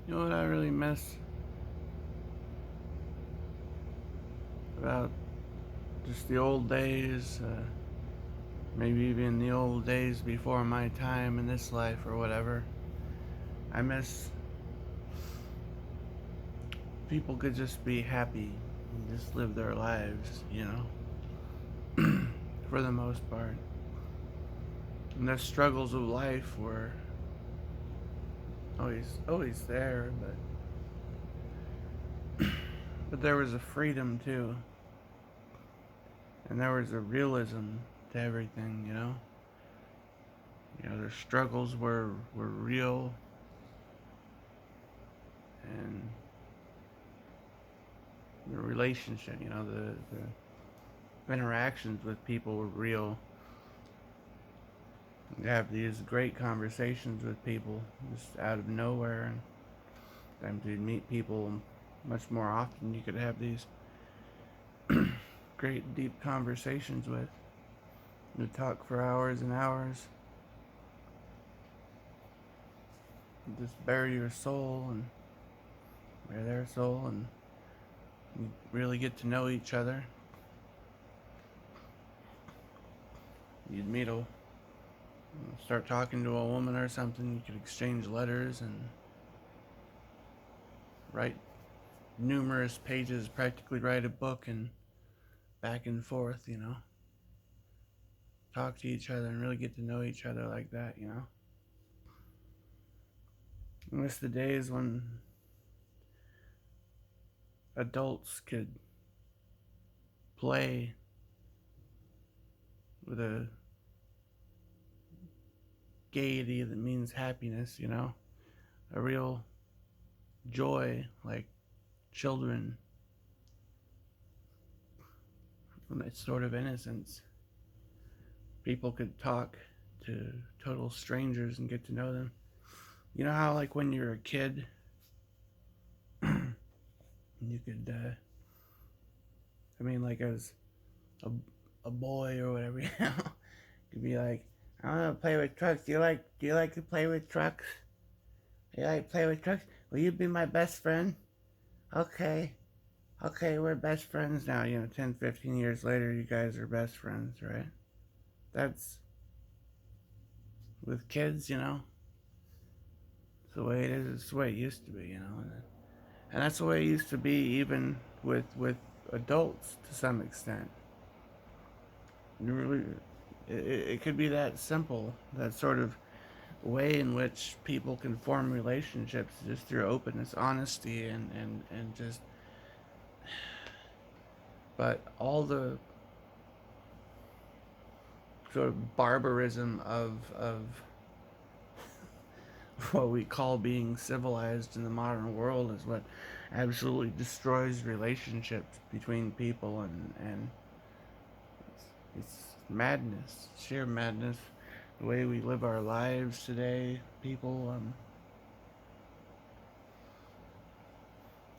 You know what I really miss about just the old days, maybe even the old days before my time in this life or whatever. I miss people could just be happy and just live their lives, for the most part. And the struggles of life were always there, but there was a freedom too, and there was a realism to everything, their struggles were real, and the relationship, the interactions with people were real. You have these great conversations with people just out of nowhere, and sometimes you'd meet people much more often. You could have these great deep conversations with. You'd talk for hours and hours. You just bare your soul and bare their soul, and you really get to know each other. You'd start talking to a woman or something. You could exchange letters and write numerous pages, practically write a book, and back and forth, talk to each other and really get to know each other like that. I miss the days when adults could play with a gaiety that means happiness, a real joy like children from that sort of innocence. People could talk to total strangers and get to know them. You know how, like, when you're a kid, you could, like, as a, a boy or whatever, could be like, I want to play with trucks. Do you like to play with trucks? Do you like to play with trucks? Will you be my best friend? Okay. Okay, we're best friends now. 10, 15 years later, you guys are best friends, right? That's with kids, it's the way it is. It's the way it used to be, and that's the way it used to be even with adults to some extent. You really, it could be that simple, that sort of way in which people can form relationships just through openness, honesty, and just. But all the sort of barbarism of what we call being civilized in the modern world is what absolutely destroys relationships between people, and it's madness, sheer madness, the way we live our lives today. People,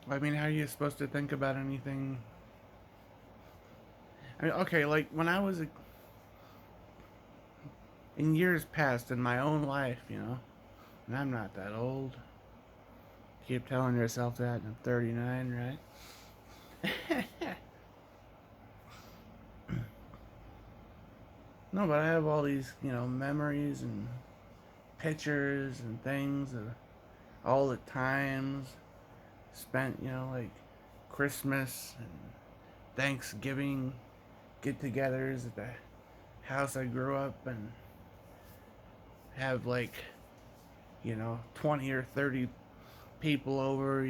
how are you supposed to think about anything? Okay, like when I was in years past in my own life, and I'm not that old. Keep telling yourself that, I'm 39, right? No, but I have all these, memories and pictures and things of all the times spent, like Christmas and Thanksgiving get togethers at the house I grew up, and have, like, 20 or 30 people over,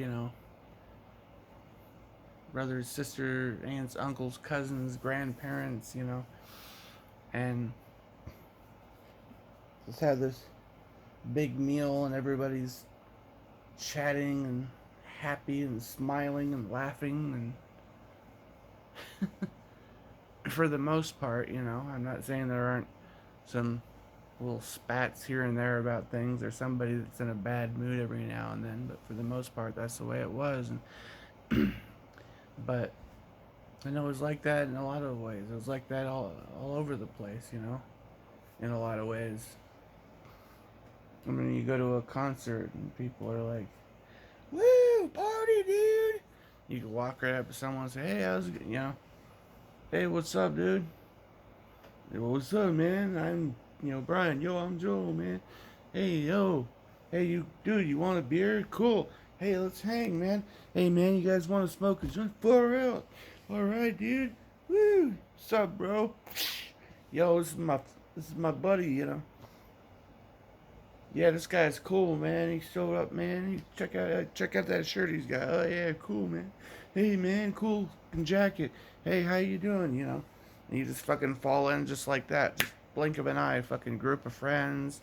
brothers, sisters, aunts, uncles, cousins, grandparents, and just have this big meal, and everybody's chatting and happy and smiling and laughing, and for the most part, I'm not saying there aren't some little spats here and there about things, or somebody that's in a bad mood every now and then, but for the most part that's the way it was. And but I know it was like that in a lot of ways. It was like that all over the place, in a lot of ways. You go to a concert and people are like, Woo, party, dude. You can walk right up to someone and say, hey, how's it, hey, what's up, dude? Hey, what's up, man? I'm, Brian. Yo, I'm Joel, man. Hey, yo. Hey, you, dude, you want a beer? Cool. Hey, let's hang, man. Hey, man, you guys want to smoke a joint? For real. All right, dude. Woo. What's up, bro? Yo, this is my buddy. Yeah, this guy's cool, man. He showed up, man. Check out that shirt he's got. Oh yeah, cool, man. Hey, man, cool jacket. Hey, how you doing? And you just fucking fall in just like that. Just blink of an eye. Fucking group of friends.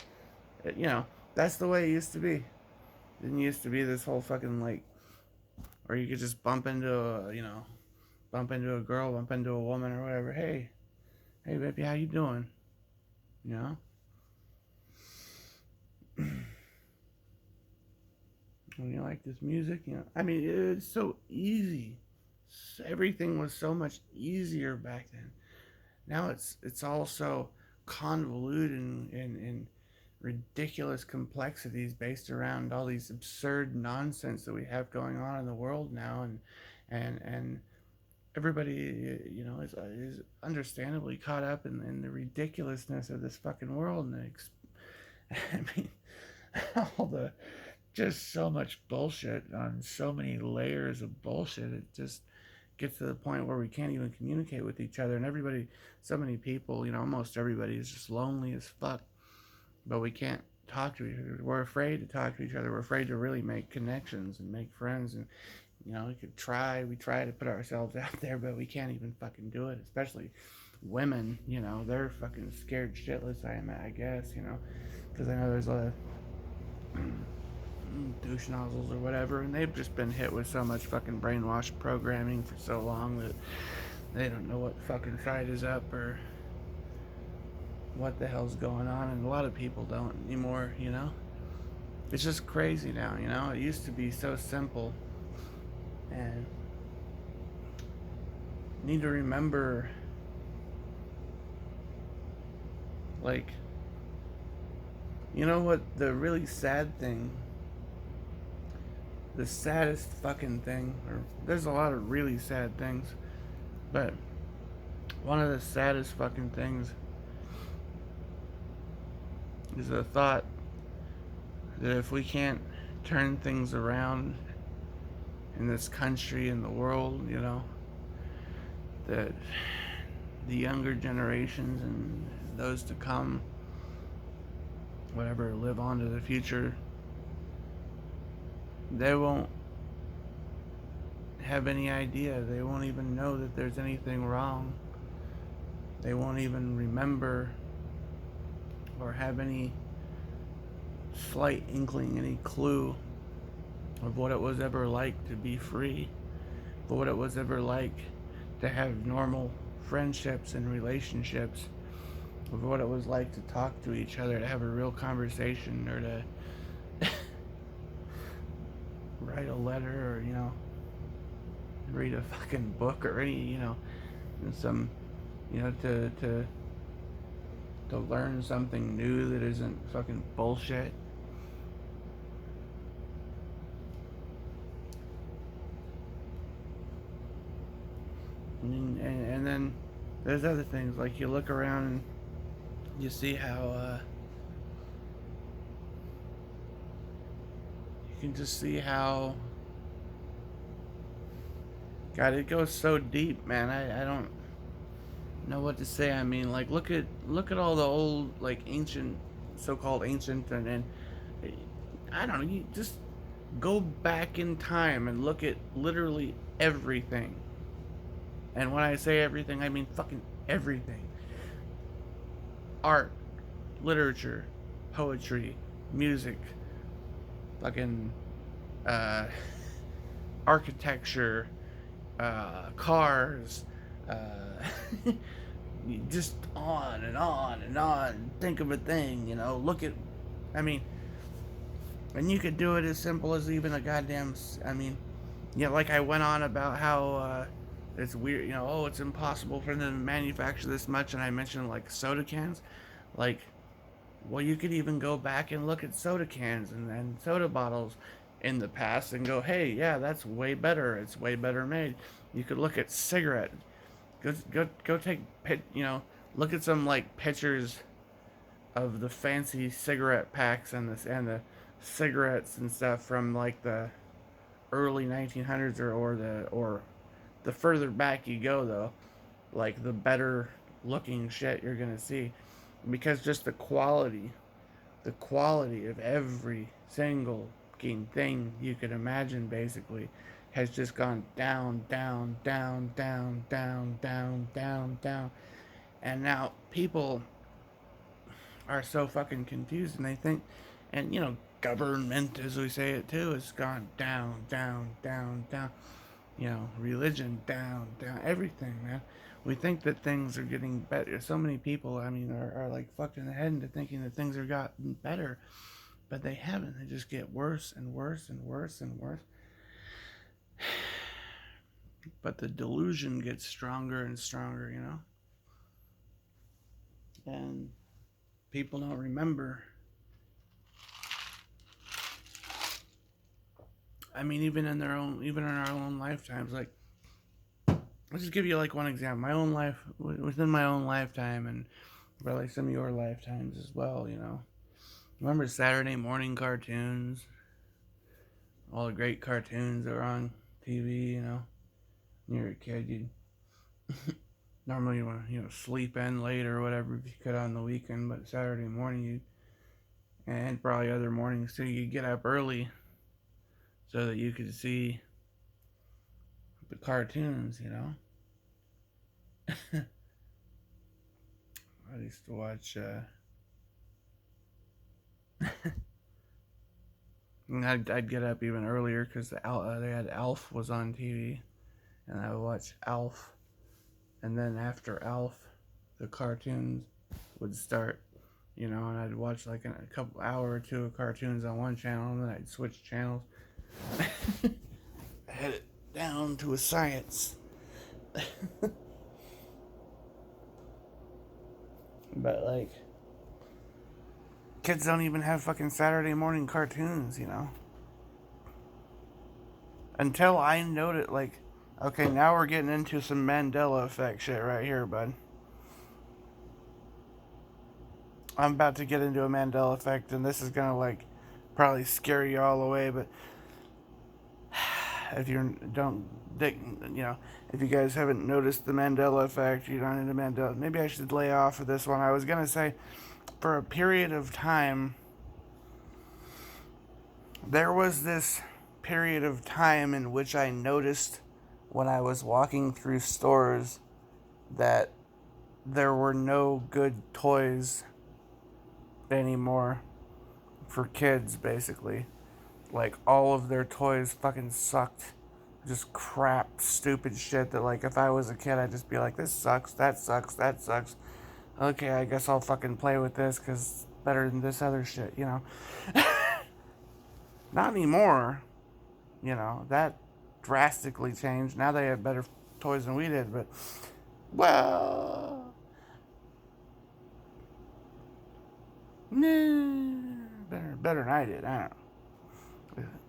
That's the way it used to be. It didn't used to be this whole fucking like, or you could just bump into a girl, bump into a woman or whatever. Hey, baby, how you doing? You know. When you like this music, I mean, it's so easy. Everything was so much easier back then. Now it's all so convoluted and ridiculous complexities based around all these absurd nonsense that we have going on in the world now, and everybody is understandably caught up in the ridiculousness of this fucking world, and I mean, all the just so much bullshit on so many layers of bullshit. It just gets to the point where we can't even communicate with each other, and everybody, so many people, almost everybody is just lonely as fuck. But we can't talk to each other. We're afraid to talk to each other. We're afraid to really make connections and make friends. And we try to put ourselves out there, but we can't even fucking do it. Especially women, they're fucking scared shitless. I guess, because I know there's a lot of douche nozzles or whatever, and they've just been hit with so much fucking brainwash programming for so long that they don't know what fucking side is up or what the hell's going on, and a lot of people don't anymore. It's just crazy now. It used to be so simple, and need to remember, like, what the really sad thing, the saddest fucking thing, or there's a lot of really sad things, but one of the saddest fucking things is the thought that if we can't turn things around in this country, in the world, that the younger generations and those to come, whatever, live on to the future, they won't have any idea. They won't even know that there's anything wrong. They won't even remember or have any slight inkling, any clue of what it was ever like to be free, but what it was ever like to have normal friendships and relationships, of what it was like to talk to each other, to have a real conversation, or to write a letter, or read a fucking book, or any some to learn something new that isn't fucking bullshit. And then there's other things, like you look around and you see how you can just see how, God, it goes so deep, man. I don't know what to say. I mean, like, look at all the old, like, ancient, so-called ancient, and I don't know, you just go back in time and look at literally everything. And when I say everything, I mean fucking everything. Art, literature, poetry, music, fucking architecture, cars, just on and on and on. Think of a thing, look at, I mean, and you could do it as simple as even a goddamn, I mean, like I went on about how it's weird, oh, it's impossible for them to manufacture this much, and I mentioned like soda cans. Like, well, you could even go back and look at soda cans and soda bottles in the past and go, hey, yeah, that's way better. It's way better made. You could look at cigarette. Go take look at some like pictures of the fancy cigarette packs and the cigarettes and stuff from like the early 1900s or the further back you go though, like the better looking shit you're gonna see, because just the quality of every single fucking thing you could imagine basically has just gone down, down, down, down, down, down, down, down. And now people are so fucking confused and they think, and government, as we say it too, has gone down, down, down, down. Religion down, down, everything, man. We think that things are getting better. So many people, I mean, are like fucked in the head into thinking that things are gotten better, but they haven't. They just get worse and worse and worse and worse. But the delusion gets stronger and stronger. And people don't remember. I mean, even in our own lifetimes, like, I'll just give you like one example. My own life, within my own lifetime, and probably some of your lifetimes as well. Remember Saturday morning cartoons? All the great cartoons that were on TV. When you were a kid, you'd normally want to, sleep in late or whatever if you could on the weekend, but Saturday morning, and probably other mornings too, you'd get up early so that you could see the cartoons. I used to watch, I'd get up even earlier because they had Alf was on TV, and I would watch Alf, and then after Alf, the cartoons would start, and I'd watch like a couple hour or two of cartoons on one channel, and then I'd switch channels. I had it down to a science. But like, kids don't even have fucking Saturday morning cartoons. Until I noted, like, okay, now we're getting into some Mandela effect shit right here, bud. I'm about to get into a Mandela effect, and this is gonna like probably scare you all away. But if you don't, if you guys haven't noticed the Mandela effect, you're not into Mandela. Maybe I should lay off of this one. I was gonna say, for a period of time, there was this period of time in which I noticed when I was walking through stores that there were no good toys anymore for kids, basically. Like, all of their toys fucking sucked. Just crap, stupid shit that, like, if I was a kid, I'd just be like, this sucks, that sucks, that sucks. Okay, I guess I'll fucking play with this because it's better than this other shit. Not anymore. That drastically changed. Now they have better toys than we did, but, well, nah, better than I did. I don't know.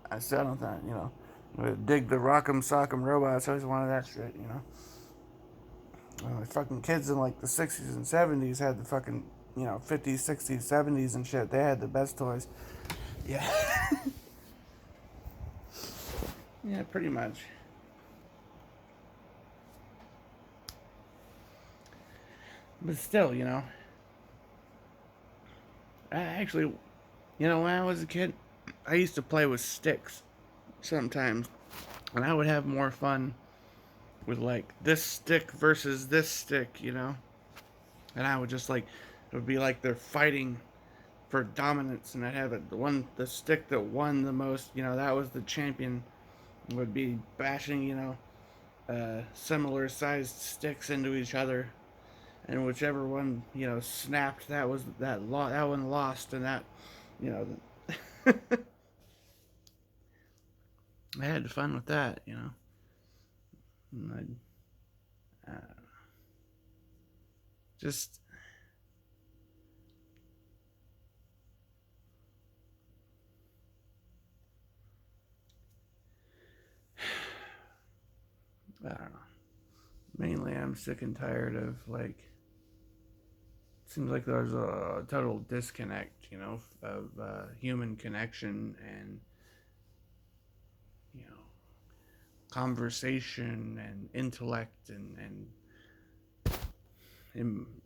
I still don't think, dig the Rock'em Sock'em Robots. I always wanted that shit. The fucking kids in like the 60s and 70s had the fucking, 50s, 60s, 70s and shit. They had the best toys. Yeah. Yeah, pretty much. But still, I actually, when I was a kid, I used to play with sticks sometimes. And I would have more fun with like this stick versus this stick. And I would just like, it would be like they're fighting for dominance, and I'd have the stick that won the most, that was the champion, would be bashing, similar sized sticks into each other, and whichever one, snapped, that one lost, and that, you know, I had fun with that. And just I don't know. Mainly, I'm sick and tired of like. Seems like there's a total disconnect, of human connection and you know conversation and intellect and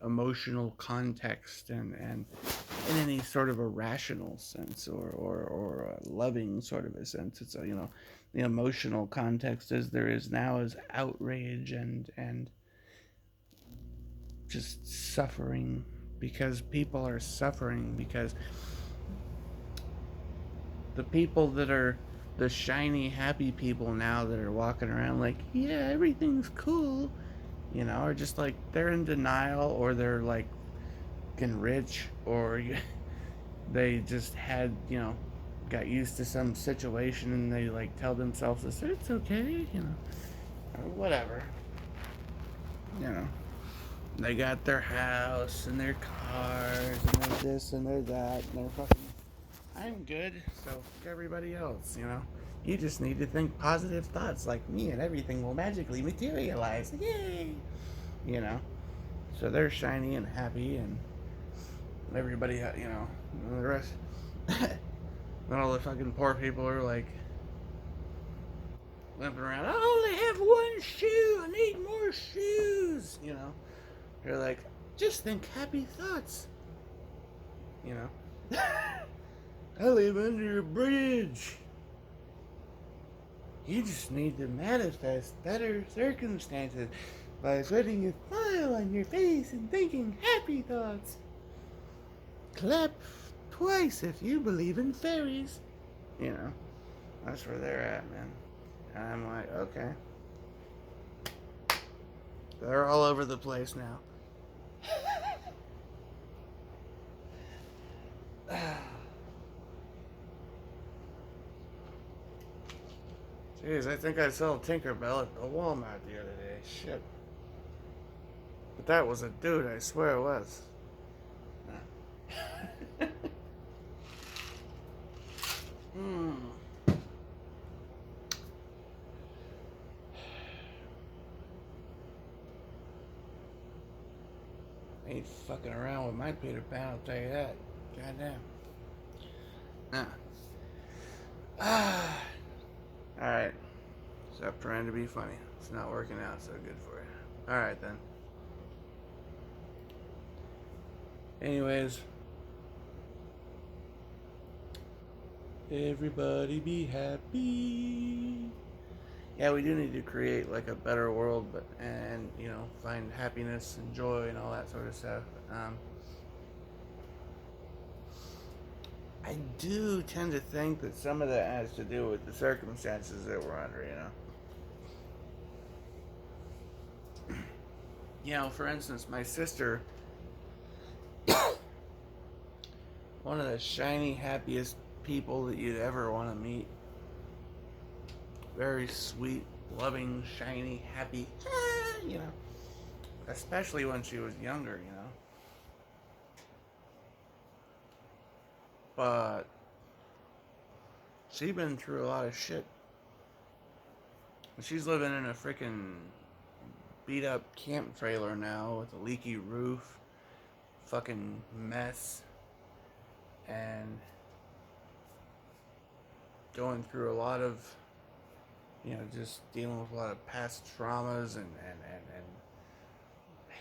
emotional context and in any sort of a rational sense or a loving sort of a sense. It's the emotional context as there is now is outrage and just suffering because people are suffering because the people that are the shiny happy people now that are walking around like yeah everything's cool are just like they're in denial or they're like getting rich or they just had got used to some situation and they like tell themselves this it's okay or whatever you know they got their house and their cars and they're this and they're that and they're fucking I'm good so fuck everybody else you just need to think positive thoughts like me and everything will magically materialize yay you know so they're shiny and happy and everybody and the rest then all the fucking poor people are like limping around. I only have one shoe. I need more shoes. They're like, just think happy thoughts. You know, I live under a bridge. You just need to manifest better circumstances by putting a smile on your face and thinking happy thoughts. Clap twice if you believe in fairies. That's where they're at, man. And I'm like, okay. They're all over the place now. Jeez, I think I saw Tinkerbell at the Walmart the other day. Shit. But that was a dude, I swear it was. Hmm. Ain't fucking around with my Peter Pan, I'll tell you that. Goddamn. Nah. Alright. Stop trying to be funny. It's not working out so good for you. Alright then. Anyways. Everybody be happy. Yeah, we do need to create like a better world, but and find happiness and joy and all that sort of stuff. I do tend to think that some of that has to do with the circumstances that we're under. For instance, my sister, one of the shiny, happiest people that you'd ever want to meet. Very sweet, loving, shiny, happy, Especially when she was younger, But she's been through a lot of shit. She's living in a freaking beat up camp trailer now with a leaky roof, fucking mess, and going through a lot of just dealing with a lot of past traumas and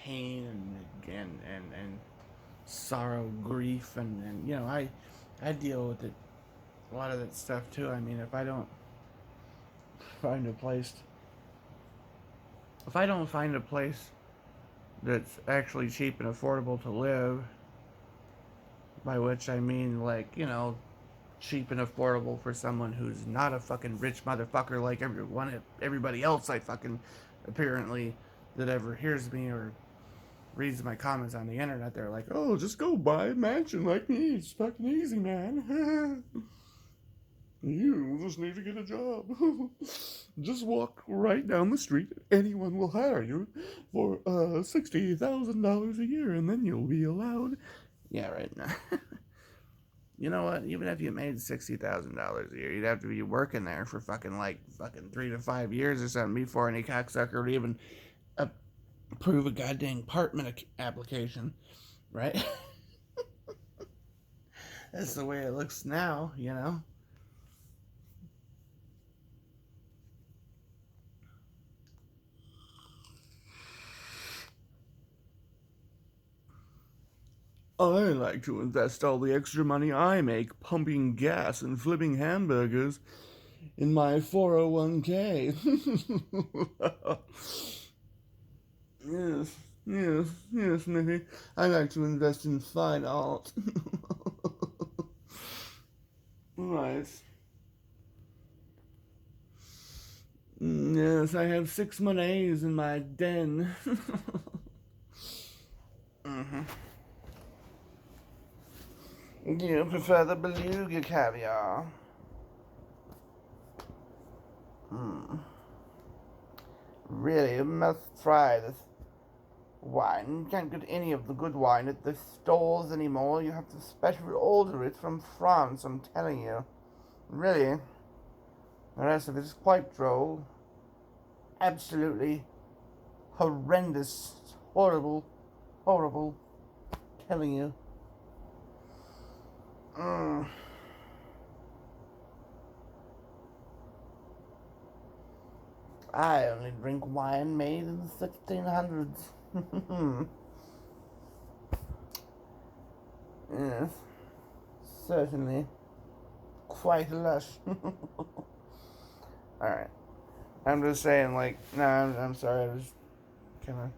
pain and sorrow, grief, and I deal with it, a lot of that stuff too. I mean, if I don't find a place that's actually cheap and affordable to live, by which I mean like cheap and affordable for someone who's not a fucking rich motherfucker like everybody else I fucking apparently that ever hears me or reads my comments on the internet. They're like, oh, just go buy a mansion like me. It's fucking easy, man. You just need to get a job. Just walk right down the street. Anyone will hire you for $60,000 a year, and then you'll be allowed. Yeah, right now. You know what? Even if you made $60,000 a year, you'd have to be working there for fucking 3 to 5 years or something before any cocksucker would even approve a goddamn apartment application, right? That's the way it looks now, you know. I like to invest all the extra money I make pumping gas and flipping hamburgers in my 401k. Yes, yes, Mickey. I like to invest in fine art. Right. Yes, I have 6 Monets in my den. Mm-hmm. Do you prefer the beluga caviar? Hmm. Really, you must try this wine. You can't get any of the good wine at the stores anymore. You have to specially order it from France, I'm telling you. Really. The rest of it is quite droll. Absolutely horrendous. Horrible. Horrible. Telling you. Mm. I only drink wine made in the 1600s. Yes, certainly. Quite lush. Alright. I'm just saying, like, no, I'm sorry, I was kind of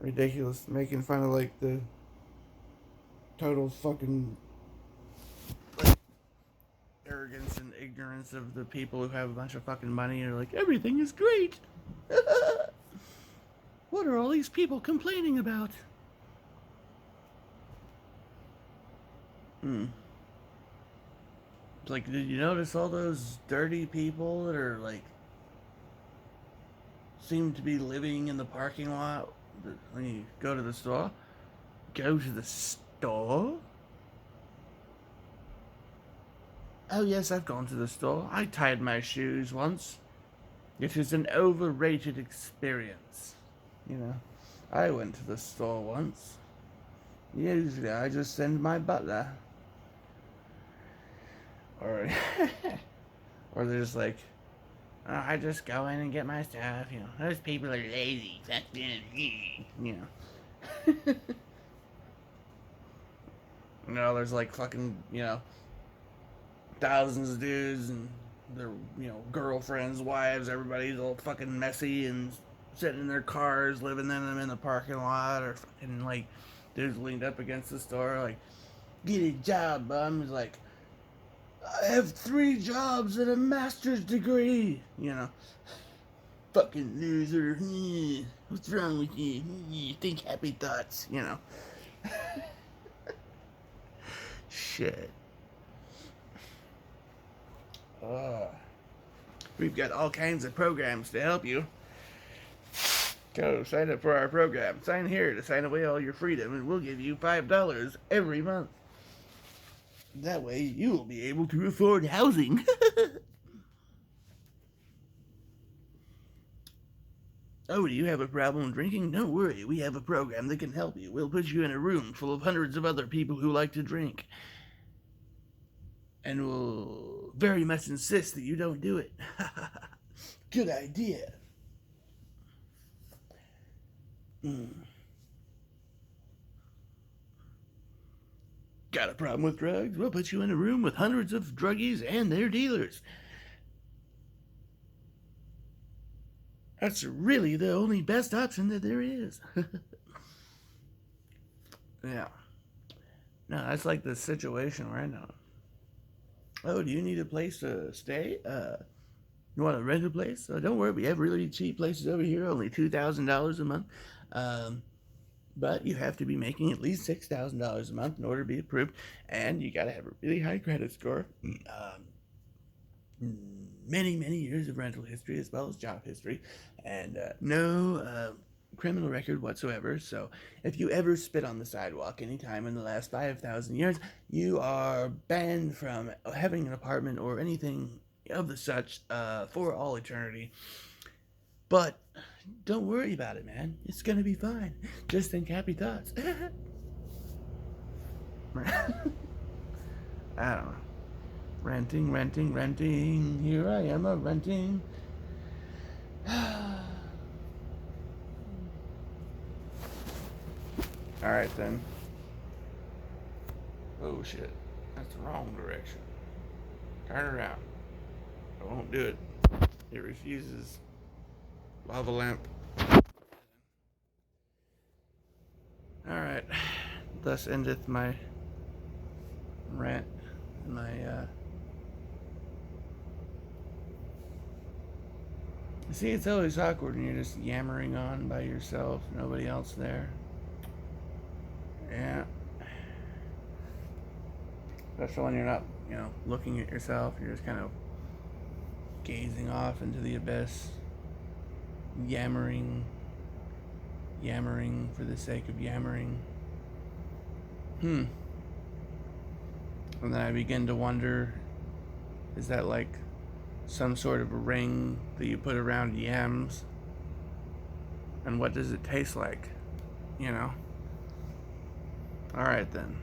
ridiculous making fun of, like, the total fucking arrogance and ignorance of the people who have a bunch of fucking money and are like, everything is great. What are all these people complaining about? Hmm. Like, did you notice all those dirty people that are like seem to be living in the parking lot when you go to the store? Go to the store? Oh yes, I've gone to the store. I tied my shoes once. It is an overrated experience. You know, I went to the store once. Usually I just send my butler. Or, or they're just like, oh, I just go in and get my stuff. You know, those people are lazy. You know. You know, there's like fucking, you know, thousands of dudes and their, you know, girlfriends, wives, everybody's all fucking messy and sitting in their cars, living in them in the parking lot, or fucking like dudes leaned up against the store, like, get a job, bum. He's like, I have 3 jobs and a master's degree, you know. Fucking loser. What's wrong with you? Think happy thoughts, you know. Shit. Uh, we've got all kinds of programs to help you. Go sign up for our program. Sign here to sign away all your freedom, and we'll give you $5 every month. That way, you will be able to afford housing. Oh, do you have a problem drinking? Don't worry, we have a program that can help you. We'll put you in a room full of hundreds of other people who like to drink. And we'll very much insist that you don't do it. Good idea. Mm. Got a problem with drugs? We'll put you in a room with hundreds of druggies and their dealers. That's really the only best option that there is. Yeah. No, that's like the situation right now. Oh, do you need a place to stay? You want to rent a place? Don't worry, we have really cheap places over here, only $2,000 a month. Um, but you have to be making at least $6,000 a month in order to be approved, and you got to have a really high credit score. Many years of rental history as well as job history, and no criminal record whatsoever. So if you ever spit on the sidewalk anytime in the last 5,000 years, you are banned from having an apartment or anything of the such for all eternity. But don't worry about it, man. It's gonna be fine. Just think happy thoughts. I don't know. Renting, renting, renting. Here I am a renting. Alright then. Oh shit. That's the wrong direction. Turn around. I won't do it. It refuses. Lava lamp. Alright. Thus endeth my rant. My, See, it's always awkward when you're just yammering on by yourself, nobody else there. Yeah. Especially when you're not, looking at yourself, you're just kind of gazing off into the abyss, yammering for the sake of yammering. And then I begin to wonder, is that like some sort of a ring that you put around yams? And what does it taste like? Alright then.